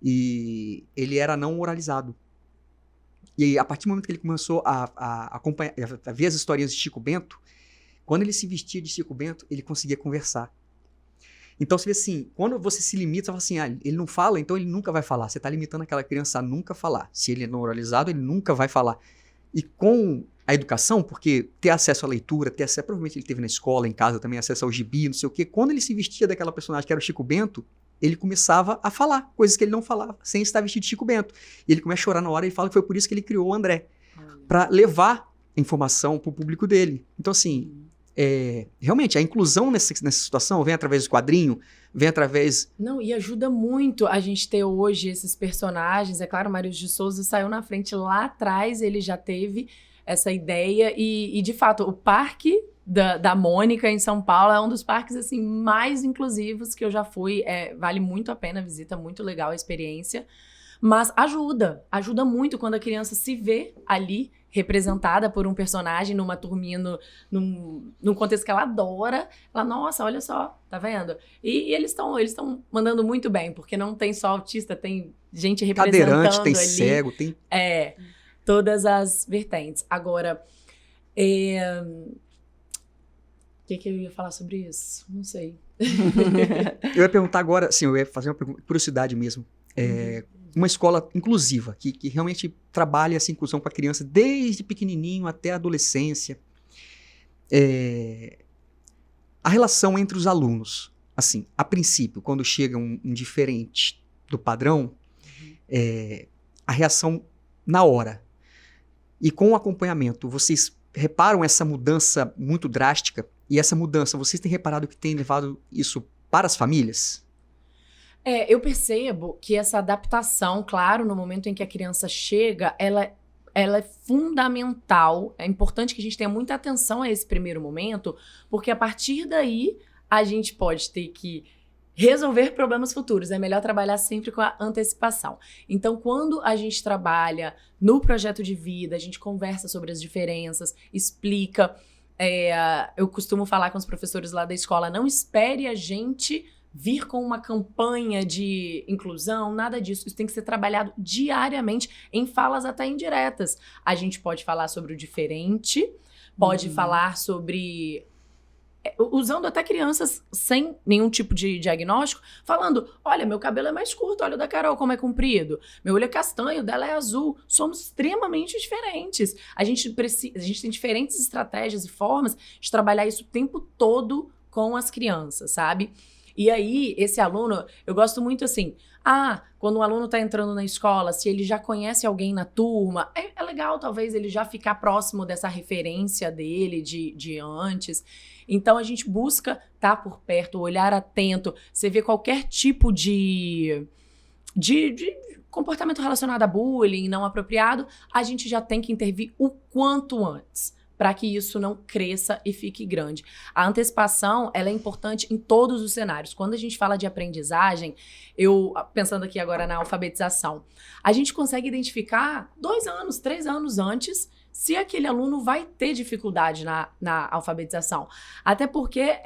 E ele era não oralizado. E a partir do momento que ele começou a acompanhar, a ver as historinhas de Chico Bento, quando ele se vestia de Chico Bento, ele conseguia conversar. Então, você vê assim, quando você se limita, você fala assim, ele não fala, então ele nunca vai falar. Você está limitando aquela criança a nunca falar. Se ele é não oralizado, ele nunca vai falar. E com a educação, porque ter acesso à leitura, provavelmente ele teve na escola, em casa também, acesso ao gibi, não sei o quê. Quando ele se vestia daquela personagem que era o Chico Bento, ele começava a falar coisas que ele não falava, sem estar vestido de Chico Bento. E ele começa a chorar na hora e fala que foi por isso que ele criou o André, para levar a informação para o público dele. Então, assim, realmente, a inclusão nessa situação vem através do quadrinho, vem através... Não, e ajuda muito a gente ter hoje esses personagens. É claro, o Maurício de Souza saiu na frente lá atrás, ele já teve essa ideia. E de fato, o Parque da Mônica, em São Paulo, é um dos parques assim, mais inclusivos que eu já fui. Vale muito a pena a visita, muito legal a experiência. Mas ajuda muito quando a criança se vê ali, representada por um personagem numa turminha, num contexto que ela adora. Ela, nossa, olha só, tá vendo? E eles estão mandando muito bem, porque não tem só autista, tem gente representando cadeirante, tem ali, cego, tem... todas as vertentes. Agora, o que eu ia falar sobre isso? Não sei. Eu ia perguntar agora, assim, eu ia fazer uma curiosidade mesmo. Uma escola inclusiva, que realmente trabalha essa inclusão com a criança desde pequenininho até a adolescência. A relação entre os alunos, assim, a princípio, quando chega um diferente do padrão, a reação na hora. E com o acompanhamento, vocês reparam essa mudança muito drástica? E essa mudança, vocês têm reparado que tem levado isso para as famílias? Eu percebo que essa adaptação, claro, no momento em que a criança chega, ela é fundamental. É importante que a gente tenha muita atenção a esse primeiro momento, porque a partir daí a gente pode ter que resolver problemas futuros. É melhor trabalhar sempre com a antecipação. Então, quando a gente trabalha no projeto de vida, a gente conversa sobre as diferenças, explica. Eu costumo falar com os professores lá da escola, não espere a gente vir com uma campanha de inclusão, nada disso. Isso tem que ser trabalhado diariamente em falas até indiretas. A gente pode falar sobre o diferente, pode falar sobre... usando até crianças sem nenhum tipo de diagnóstico, falando, olha, meu cabelo é mais curto, olha o da Carol como é comprido, meu olho é castanho, dela é azul, somos extremamente diferentes. A gente tem diferentes estratégias e formas de trabalhar isso o tempo todo com as crianças, sabe? E aí, esse aluno, eu gosto muito assim, quando o aluno tá entrando na escola, se ele já conhece alguém na turma, é legal talvez ele já ficar próximo dessa referência dele de antes. Então, a gente busca estar por perto, olhar atento, você vê qualquer tipo de comportamento relacionado a bullying não apropriado, a gente já tem que intervir o quanto antes, para que isso não cresça e fique grande. A antecipação, ela é importante em todos os cenários. Quando a gente fala de aprendizagem, pensando aqui agora na alfabetização, a gente consegue identificar 2 anos, 3 anos antes se aquele aluno vai ter dificuldade na alfabetização. Até porque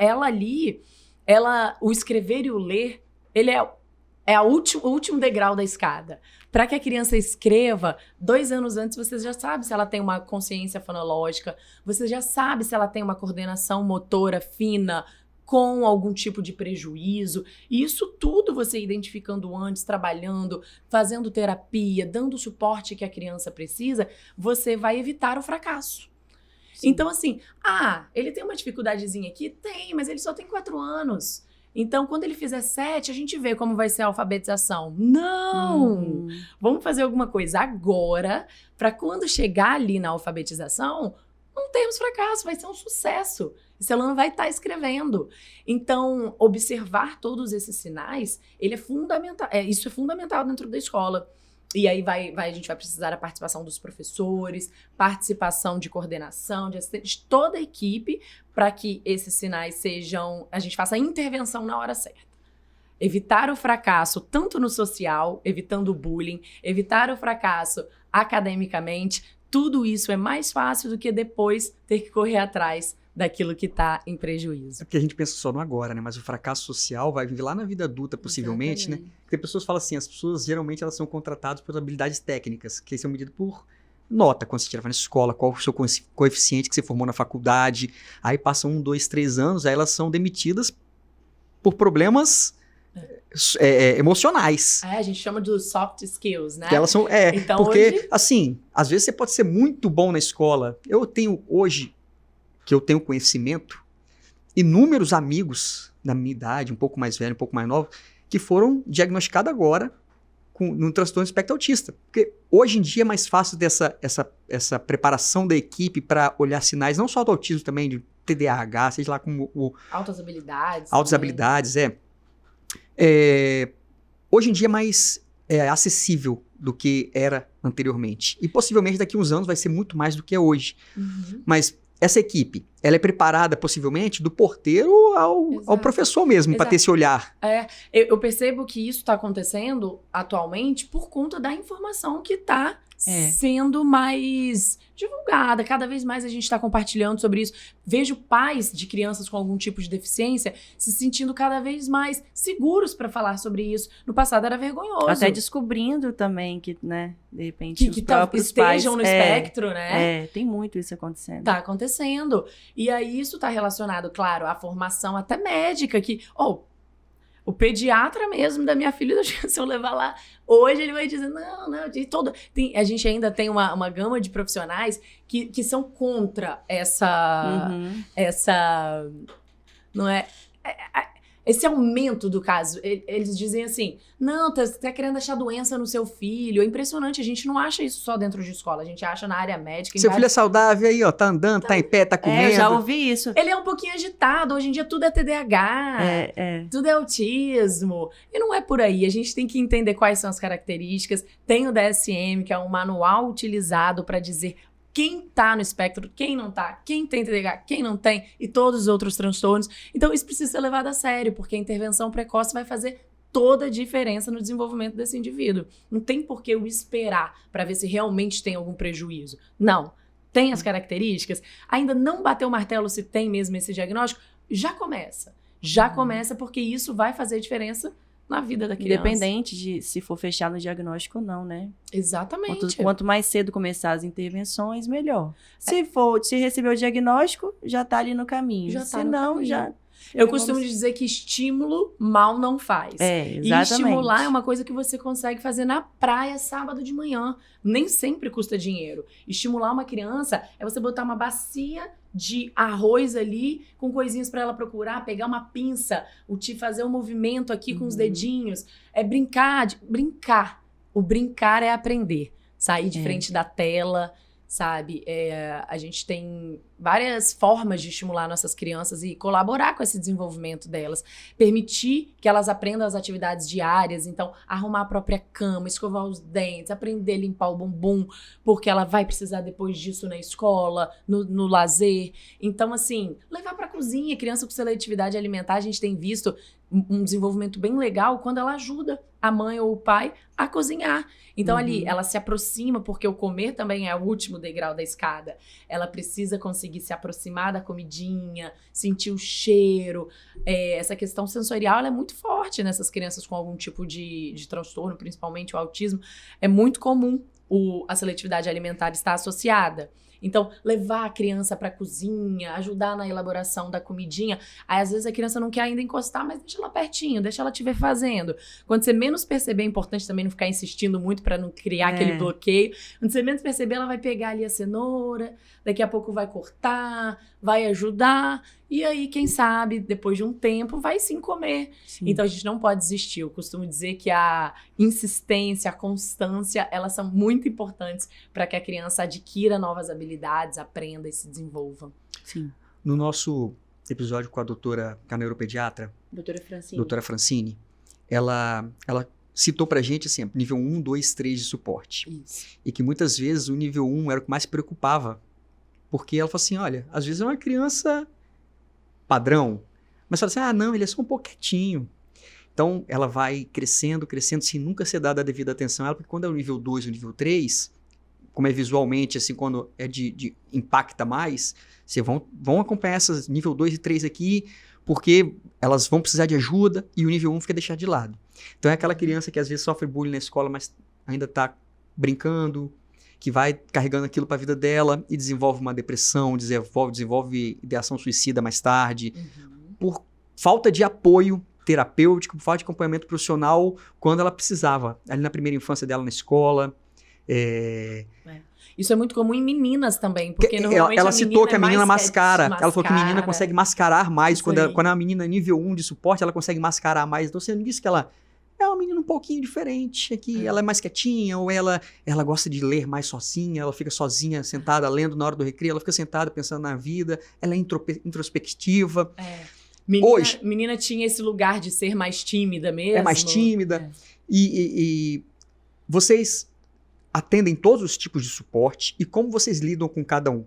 o escrever e o ler, ele é o último degrau da escada. Para que a criança escreva, 2 anos antes, você já sabe se ela tem uma consciência fonológica, você já sabe se ela tem uma coordenação motora fina, com algum tipo de prejuízo. E isso tudo você identificando antes, trabalhando, fazendo terapia, dando o suporte que a criança precisa, você vai evitar o fracasso. Sim. Então, assim, ele tem uma dificuldadezinha aqui? Tem, mas ele só tem 4 anos. Então, quando ele fizer 7, a gente vê como vai ser a alfabetização. Não! Vamos fazer alguma coisa agora, para quando chegar ali na alfabetização, não termos fracasso, vai ser um sucesso. Esse aluno vai estar escrevendo. Então, observar todos esses sinais, ele é fundamental. Isso é fundamental dentro da escola. E aí a gente vai precisar da participação dos professores, participação de coordenação, de assistente, de toda a equipe, para que esses sinais a gente faça a intervenção na hora certa. Evitar o fracasso tanto no social, evitando o bullying, evitar o fracasso academicamente, tudo isso é mais fácil do que depois ter que correr atrás daquilo que está em prejuízo. É porque a gente pensa só no agora, né? Mas o fracasso social vai vir lá na vida adulta, possivelmente, né? Porque pessoas falam assim, as pessoas geralmente elas são contratadas por habilidades técnicas, que são medidas por nota, quando você tirava na escola, qual o seu coeficiente que você formou na faculdade. Aí passam 1, 2, 3 anos, aí elas são demitidas por problemas emocionais. A gente chama de soft skills, né? Que elas são, então, porque, hoje... assim, às vezes você pode ser muito bom na escola. Eu tenho conhecimento, inúmeros amigos da minha idade, um pouco mais velho, um pouco mais novo, que foram diagnosticados agora com um transtorno do espectro autista. Porque hoje em dia é mais fácil ter essa preparação da equipe para olhar sinais, não só do autismo também, de TDAH, seja lá como altas habilidades. Altas também. habilidades, hoje em dia é mais acessível do que era anteriormente. E possivelmente daqui a uns anos vai ser muito mais do que é hoje. Uhum. Mas essa equipe, ela é preparada possivelmente do porteiro ao professor mesmo, para ter esse olhar. Eu percebo que isso está acontecendo atualmente por conta da informação que está sendo mais divulgada. Cada vez mais a gente está compartilhando sobre isso. Vejo pais de crianças com algum tipo de deficiência se sentindo cada vez mais seguros para falar sobre isso. No passado era vergonhoso. Até descobrindo também que, né, de repente os próprios estejam pais, no espectro, né? Tem muito isso acontecendo. Tá acontecendo. E aí isso tá relacionado, claro, à formação até médica, que... o pediatra mesmo da minha filha, se eu levar lá, hoje ele vai dizer, não, a gente ainda tem uma gama de profissionais que são contra essa, não é, esse aumento do caso. Eles dizem assim, não, tá querendo achar doença no seu filho. É impressionante, a gente não acha isso só dentro de escola, a gente acha na área médica. Seu filho é saudável aí, ó, tá andando, tá em pé, tá comendo. Eu já ouvi isso. Ele é um pouquinho agitado, hoje em dia tudo é TDAH, tudo é autismo. E não é por aí, a gente tem que entender quais são as características. Tem o DSM, que é um manual utilizado para dizer quem tá no espectro, quem não tá, quem tem TDAH, quem não tem, e todos os outros transtornos. Então isso precisa ser levado a sério, porque a intervenção precoce vai fazer toda a diferença no desenvolvimento desse indivíduo. Não tem por que eu esperar para ver se realmente tem algum prejuízo. Não. Tem as características, ainda não bateu o martelo se tem mesmo esse diagnóstico, já começa. Já começa, porque isso vai fazer diferença na vida da criança. Independente de se for fechar no diagnóstico ou não, né? Exatamente. Quanto mais cedo começar as intervenções, melhor. Se receber o diagnóstico, já tá ali no caminho. Se não, já... Eu costumo dizer que estímulo mal não faz. Exatamente. E estimular é uma coisa que você consegue fazer na praia sábado de manhã. Nem sempre custa dinheiro. Estimular uma criança é você botar uma bacia de arroz ali, com coisinhas para ela procurar, pegar uma pinça, fazer um movimento aqui com os dedinhos. É brincar. O brincar é aprender. Sair de frente da tela, sabe? A gente tem várias formas de estimular nossas crianças e colaborar com esse desenvolvimento delas. Permitir que elas aprendam as atividades diárias, então arrumar a própria cama, escovar os dentes, aprender a limpar o bumbum, porque ela vai precisar depois disso na escola, no lazer. Então, assim, levar para a cozinha, criança com seletividade alimentar, a gente tem visto um desenvolvimento bem legal quando ela ajuda a mãe ou o pai a cozinhar. Então, ali, ela se aproxima, porque o comer também é o último degrau da escada. Ela precisa conseguir se aproximar da comidinha, sentir o cheiro. Essa questão sensorial, ela é muito forte nessas crianças com algum tipo de transtorno, principalmente o autismo. É muito comum a seletividade alimentar estar associada. Então, levar a criança para a cozinha, ajudar na elaboração da comidinha. Aí, às vezes, a criança não quer ainda encostar, mas deixa ela pertinho, deixa ela te ver fazendo. Quando você menos perceber, é importante também não ficar insistindo muito para não criar aquele bloqueio. Quando você menos perceber, ela vai pegar ali a cenoura, daqui a pouco vai cortar, vai ajudar. E aí, quem sabe, depois de um tempo, vai sim comer. Sim. Então, a gente não pode desistir. Eu costumo dizer que a insistência, a constância, elas são muito importantes para que a criança adquira novas habilidades, aprenda e se desenvolva. Sim. No nosso episódio com a doutora, a neuropediatra, doutora Francine, ela citou pra gente, assim, nível 1, 2, 3 de suporte. Isso. E que muitas vezes o nível 1 era o que mais preocupava. Porque ela falou assim, olha, às vezes é uma criança padrão, mas fala assim, não, ele é só um pouco quietinho. Então, ela vai crescendo, sem nunca ser dada a devida atenção a ela, porque quando é o nível 2 e o nível 3, como é visualmente, assim, quando é impacta mais, vocês vão acompanhar essas nível 2 e 3 aqui, porque elas vão precisar de ajuda e o nível 1 fica deixado de lado. Então, é aquela criança que às vezes sofre bullying na escola, mas ainda está brincando, que vai carregando aquilo para a vida dela e desenvolve uma depressão, desenvolve ideação suicida mais tarde, por falta de apoio terapêutico, por falta de acompanhamento profissional quando ela precisava, ali na primeira infância dela na escola. Isso é muito comum em meninas também, porque normalmente ela citou que a menina mascara. Ela falou que a menina consegue mascarar mais. Quando é uma menina nível 1 de suporte, ela consegue mascarar mais. Então, você não disse que ela é uma menina um pouquinho diferente, que ela é mais quietinha, ou ela gosta de ler mais sozinha, ela fica sozinha, sentada, lendo na hora do recreio, ela fica sentada pensando na vida, ela é introspectiva. Menina tinha esse lugar de ser mais tímida mesmo. É mais tímida. E vocês atendem todos os tipos de suporte, e como vocês lidam com cada um?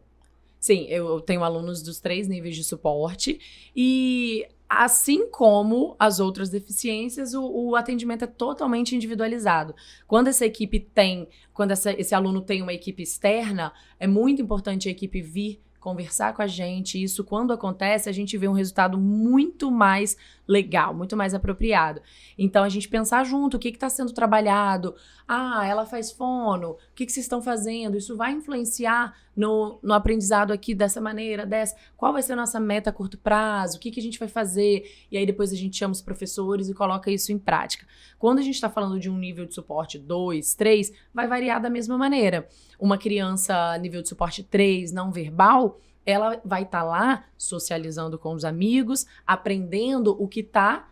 Sim, eu tenho alunos dos 3 níveis de suporte, e assim como as outras deficiências, o atendimento é totalmente individualizado. Quando esse aluno tem uma equipe externa, é muito importante a equipe vir conversar com a gente. Isso, quando acontece, a gente vê um resultado muito mais legal, muito mais apropriado. Então, a gente pensar junto, o que está sendo trabalhado? Ela faz fono, o que vocês estão fazendo? Isso vai influenciar no aprendizado aqui dessa maneira, dessa? Qual vai ser a nossa meta a curto prazo? O que a gente vai fazer? E aí, depois a gente chama os professores e coloca isso em prática. Quando a gente está falando de um nível de suporte 2, 3, vai variar da mesma maneira. Uma criança nível de suporte 3, não verbal, ela vai estar lá socializando com os amigos, aprendendo o que está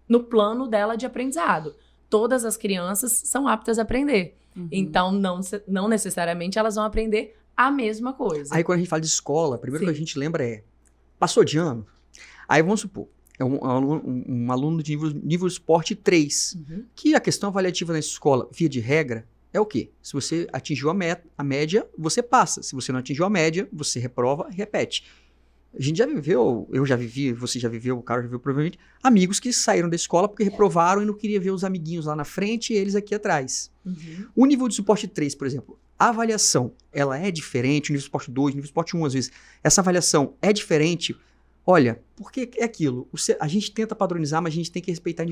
no plano dela de aprendizado. Todas as crianças são aptas a aprender. Então, não necessariamente elas vão aprender a mesma coisa. Aí, quando a gente fala de escola, primeiro que a gente lembra passou de ano? Aí, vamos supor, é um aluno de nível de suporte 3, que a questão avaliativa na escola, via de regra, é o quê? Se você atingiu a média, você passa. Se você não atingiu a média, você reprova e repete. A gente já viveu, eu já vivi, você já viveu, o cara já viveu provavelmente, amigos que saíram da escola porque reprovaram e não queria ver os amiguinhos lá na frente e eles aqui atrás. O nível de suporte 3, por exemplo, a avaliação, ela é diferente, o nível de suporte 2, o nível de suporte 1, às vezes, essa avaliação é diferente. Olha, porque é aquilo, a gente tenta padronizar, mas a gente tem que respeitar a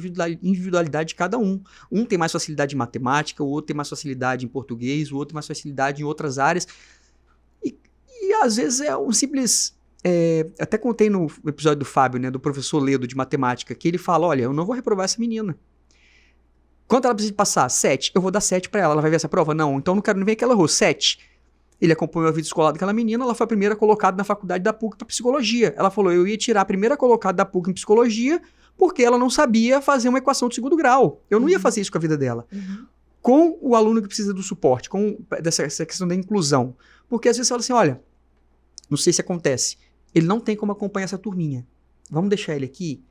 individualidade de cada um. Um tem mais facilidade em matemática, o outro tem mais facilidade em português, o outro tem mais facilidade em outras áreas. E às vezes é um simples... até contei no episódio do Fábio, né, do professor Ledo de matemática, que ele fala, olha, eu não vou reprovar essa menina. Quanto ela precisa passar? 7. Eu vou dar 7 para ela. Ela vai ver essa prova? Não. Então não quero nem ver que ela errou. 7. Ele acompanhou a vida escolar daquela menina, ela foi a primeira colocada na faculdade da PUC para psicologia. Ela falou, eu ia tirar a primeira colocada da PUC em psicologia porque ela não sabia fazer uma equação de segundo grau. Eu não ia fazer isso com a vida dela. Com o aluno que precisa do suporte, com essa questão da inclusão, Porque às vezes você fala assim, olha, não sei se acontece, ele não tem como acompanhar essa turminha. Vamos deixar ele aqui?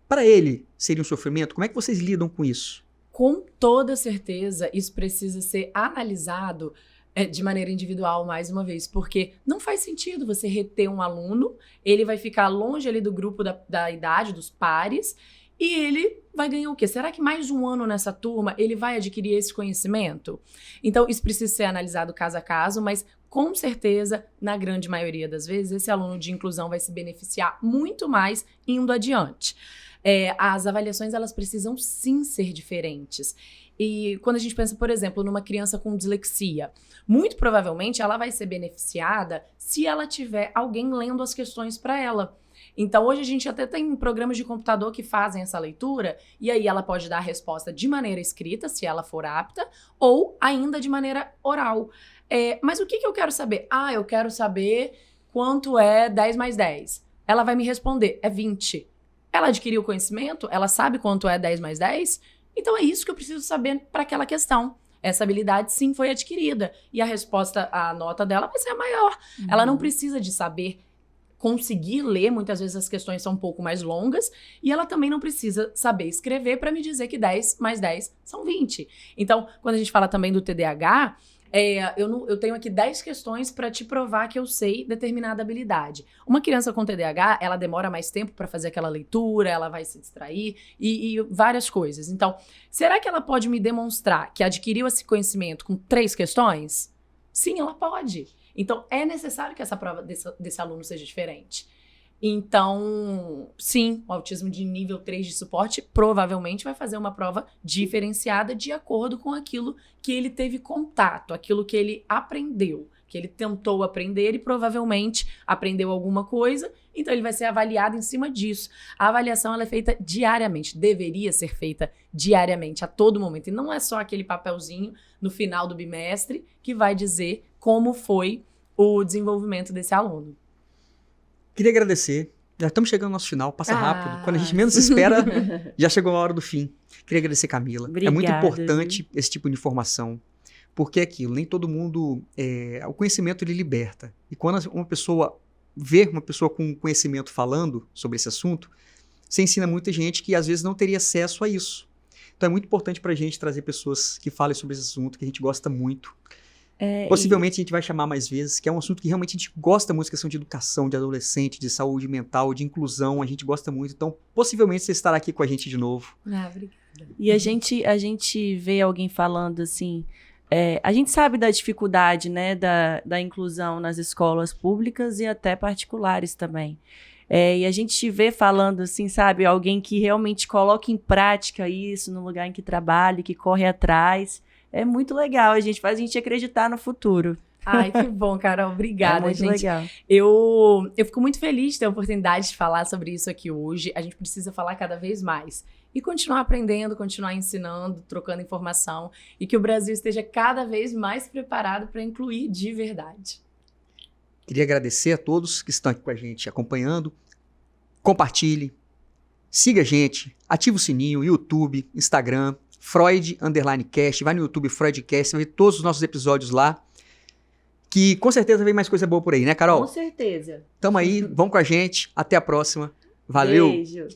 Para ele, seria um sofrimento? Como é que vocês lidam com isso? Com toda certeza, isso precisa ser analisado de maneira individual, mais uma vez, porque não faz sentido você reter um aluno, ele vai ficar longe ali do grupo da idade, dos pares, e ele vai ganhar o quê? Será que mais um ano nessa turma ele vai adquirir esse conhecimento? Então, isso precisa ser analisado caso a caso, mas com certeza, na grande maioria das vezes, esse aluno de inclusão vai se beneficiar muito mais indo adiante. As avaliações, elas precisam sim ser diferentes. E quando a gente pensa, por exemplo, numa criança com dislexia, muito provavelmente ela vai ser beneficiada se ela tiver alguém lendo as questões para ela. Então, hoje a gente até tem programas de computador que fazem essa leitura, e aí ela pode dar a resposta de maneira escrita, se ela for apta, ou ainda de maneira oral. Mas o que eu quero saber? Eu quero saber quanto é 10 mais 10. Ela vai me responder, é 20. Ela adquiriu o conhecimento? Ela sabe quanto é 10 mais 10? Então é isso que eu preciso saber para aquela questão. Essa habilidade sim foi adquirida. E a resposta, a nota dela vai ser a maior. Uhum. Ela não precisa de saber conseguir ler, muitas vezes as questões são um pouco mais longas, e ela também não precisa saber escrever para me dizer que 10 mais 10 são 20. Então, quando a gente fala também do TDAH, eu tenho aqui 10 questões para te provar que eu sei determinada habilidade. Uma criança com TDAH, ela demora mais tempo para fazer aquela leitura, ela vai se distrair e várias coisas. Então, será que ela pode me demonstrar que adquiriu esse conhecimento com 3 questões? Sim, ela pode. Então, é necessário que essa prova desse aluno seja diferente. Então, sim, o autismo de nível 3 de suporte provavelmente vai fazer uma prova diferenciada de acordo com aquilo que ele teve contato, aquilo que ele aprendeu, que ele tentou aprender e provavelmente aprendeu alguma coisa, então ele vai ser avaliado em cima disso. A avaliação ela é feita diariamente, deveria ser feita diariamente, a todo momento, e não é só aquele papelzinho no final do bimestre que vai dizer como foi o desenvolvimento desse aluno. Queria agradecer. Já estamos chegando ao nosso final, passa rápido. Quando a gente menos espera, já chegou a hora do fim. Queria agradecer, Camila. Obrigada, é muito importante esse tipo de informação, porque é aquilo, nem todo mundo... o conhecimento, ele liberta. E quando uma pessoa vê uma pessoa com conhecimento falando sobre esse assunto, você ensina muita gente que às vezes não teria acesso a isso. Então é muito importante para a gente trazer pessoas que falem sobre esse assunto, que a gente gosta muito. Possivelmente a gente vai chamar mais vezes, que é um assunto que realmente a gente gosta muito, questão de educação, de adolescente, de saúde mental, de inclusão, a gente gosta muito. Então, possivelmente você estará aqui com a gente de novo. Obrigada. E a gente vê alguém falando assim, a gente sabe da dificuldade, né, da inclusão nas escolas públicas e até particulares também. E a gente vê falando assim, sabe, alguém que realmente coloca em prática isso no lugar em que trabalha, que corre atrás. É muito legal, a gente faz a gente acreditar no futuro. Ai, que bom, Carol. Obrigada, muito gente. Legal. Eu fico muito feliz de ter a oportunidade de falar sobre isso aqui hoje. A gente precisa falar cada vez mais. E continuar aprendendo, continuar ensinando, trocando informação. E que o Brasil esteja cada vez mais preparado para incluir de verdade. Queria agradecer a todos que estão aqui com a gente acompanhando. Compartilhe, siga a gente, ative o sininho, YouTube, Instagram, Freud_Cast, vai no YouTube Freudcast, vai ver todos os nossos episódios lá, que com certeza vem mais coisa boa por aí, né, Carol? Com certeza. Tamo aí, vão com a gente, até a próxima, valeu! Beijo!